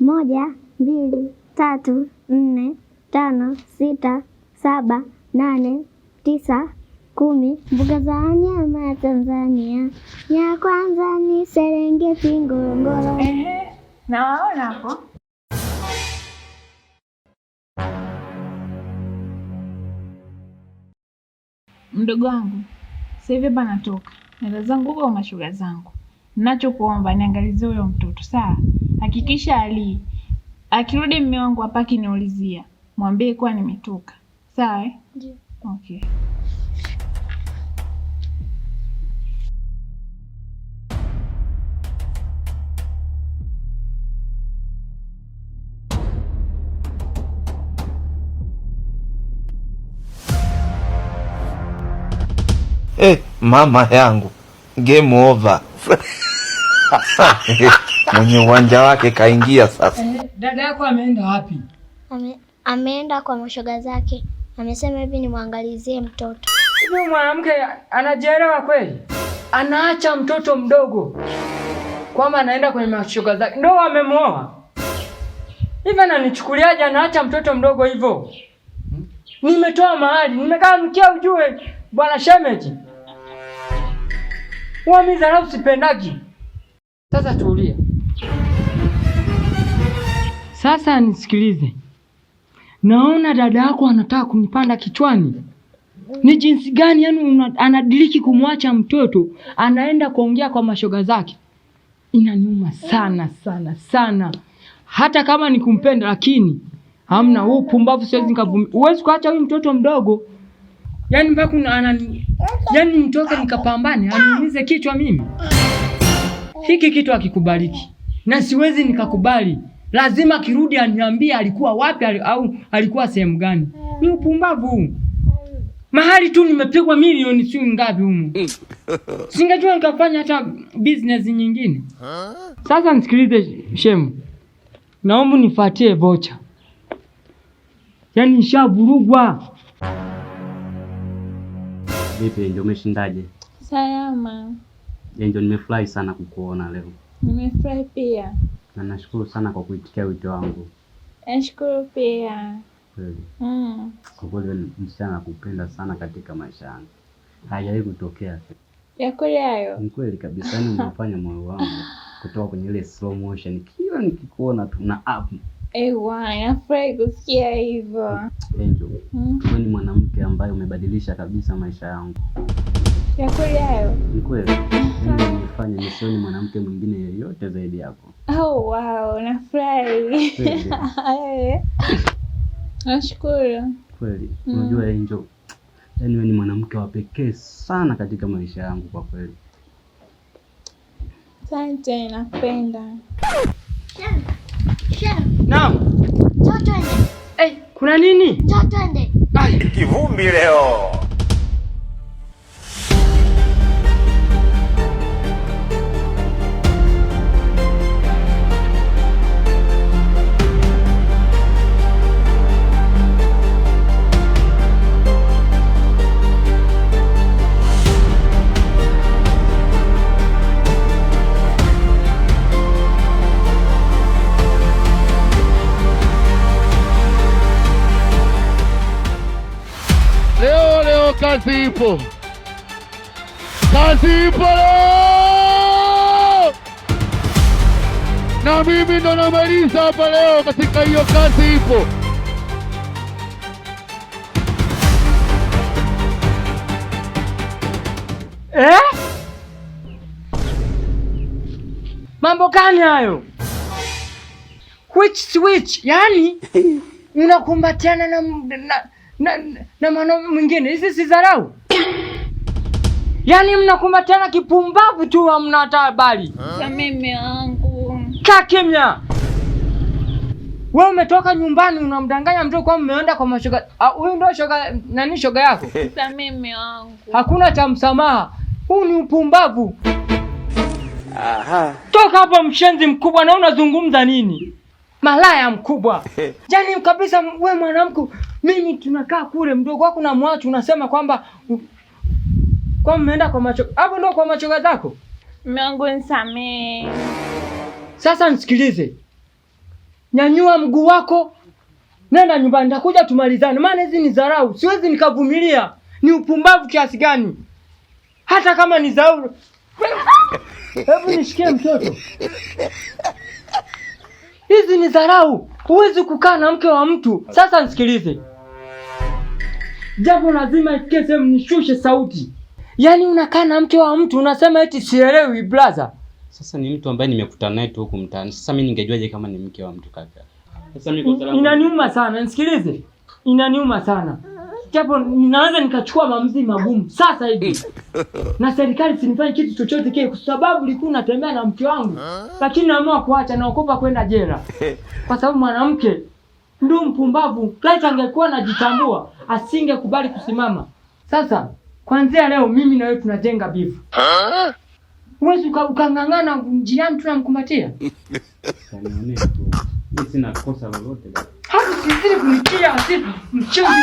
1, 2, 3, 4, 5, 6, 7, 8, 9, 10. Mbuga za wanyama ya Tanzania ya kwanza ni Serengeti, Ngorongoro. Nawaona hapo. Mdogo wangu, sasa hivi hapa natoka. Nenda zangu kwa mashoga zangu. Ninachokuomba niangalizie huyo mtoto, sawa? Hakikisha akirudi mume wangu hapa akiniulizia, mwambie kwa nimetoka. Sawa? Ndio. Okay. Mama yangu, game over. Mwenye uwanja wake kaingia sasa. Dada yako ameenda wapi? Ameenda kwa mashoga zake. Amesema hivi nimwangalizie mtoto. Huyu mwanamke anajielewa kweli? Anaacha mtoto mdogo kwamba anaenda kwenye mashoga zake. Ndio amemwoa. Hivi ananichukuliaje anaacha mtoto mdogo hivyo? Nimetoa mahali, nimekaa mkia ujue bwana shemeji. Mimi dharau sipendagi. Sasa tulia. Sasa nisikilize. Naona dada yako anataka kunipanda kichwani. Ni jinsi gani yani anadiriki kumwacha mtoto anaenda kuongea kwa mashoga zake. Inaniuma sana sana sana. Hata kama nikumpenda lakini hamna huu pumbavu siwezi nikavumilia. Huwezi kuacha huyu mtoto mdogo. Yaani mpaka yaani mtoke nikapambane aniumize kichwa mimi. Hiki kitu hakikubaliki. Na siwezi nikakubali. Lazima kirudi aniambie alikuwa wapi au alikuwa sehemu gani. Ni upumbavu. Mahali tu nimepigwa milioni si ngapi humo. Singejua nikafanya hata business nyingine. Sasa nisikilize shemu. Naomba nifuatie vocha. Yaani nishavurugwa. Vipi ndio umeshindaje? Salama. Ndio nimefurahi sana kukuona leo. Nimefurahi pia. Na nashukuru sana kwa kuitikia wito wangu. Nashukuru pia. Kweli. Kwa kweli msichana nakupenda sana katika maisha yangu. Haijawahi kutokea. Ya kweli hayo? Ni kweli kabisa, ni unafanya moyo wangu kutoka kwenye ile slow motion. Kila nikikuona tu na up. Nafurahi kusikia hivyo. Angel, wewe ni mwanamke ambaye umebadilisha kabisa maisha yangu. Ya kweli hayo? Ni kweli. Nimefanya nisione mwanamke mwingine yeyote zaidi yako. Oh wow, nafurahi. Nashukuru. Kweli. Unajua Angel, yaani wewe ni mwanamke wa pekee sana katika maisha yangu kwa kweli. Asante, napenda. Naam. Njoo twende. Kuna nini? Njoo twende. Kivumbi leo. Leo kazi ipo. Kazi ipo leo. Na mimi ndo namaliza hapa leo katika hiyo kazi ipo. Mambo gani hayo? Which switch? Yaani unakumbatiana na mwanaume mwingine. Hizi si dharau? Yaani mnakumbatiana kipumbavu tu hamna hata habari. Mimi wangu. Kaa kimya. Wewe umetoka nyumbani unamdanganya mtu kwa mmeenda kwa mashoga. Huyu ndio shoga nani shoga yako? Mimi wangu. Hakuna cha msamaha. Huu ni upumbavu. Toka hapa mshenzi mkubwa na unazungumza nini? Malaya mkubwa. Yaani kabisa wewe mwanamke, mimi tunakaa kule mdogo wako na mwachu unasema kwamba kwa mmeenda kwa macho. Hapo ndio kwa machoga zako? Mungu nisamee. Sasa nisikilize. nyanyua mguu wako, nenda nyumbani, nitakuja tumalizane. Maana hizi ni dharau, siwezi nikavumilia. Ni upumbavu kiasi gani? Hata kama ni dharau. Hebu nishikie mtoto. Hizi ni dharau. Huwezi kukaa na mke wa mtu. Sasa nisikilize. Jambo lazima ifikie sehemu nishushe sauti. Yaani unakaa na mke wa mtu unasema eti sielewi brother. Sasa ni mtu ambaye nimekutana naye tu huku mtaani. Sasa mimi ningejuaje kama ni mke wa mtu kaka? Sasa mimi kwa salamu. Inaniuma sana, nisikilize. Inaniuma sana. Japo naweza nikachukua maamuzi magumu sasa hivi. Na serikali sinifanye kitu chochote kile kwa sababu nilikuwa natembea na mke wangu. Lakini naamua kuacha, naogopa kwenda jela. Kwa sababu mwanamke ndio mpumbavu. Laiti angekuwa anajitambua, asingekubali kusimama. Sasa kuanzia leo mimi na wewe tunajenga bifu. Wewe ukangangana njiani tunamkumbatia. Nione tu. Mimi sina kosa lolote. Hata sisi kunitia asifu mchozi.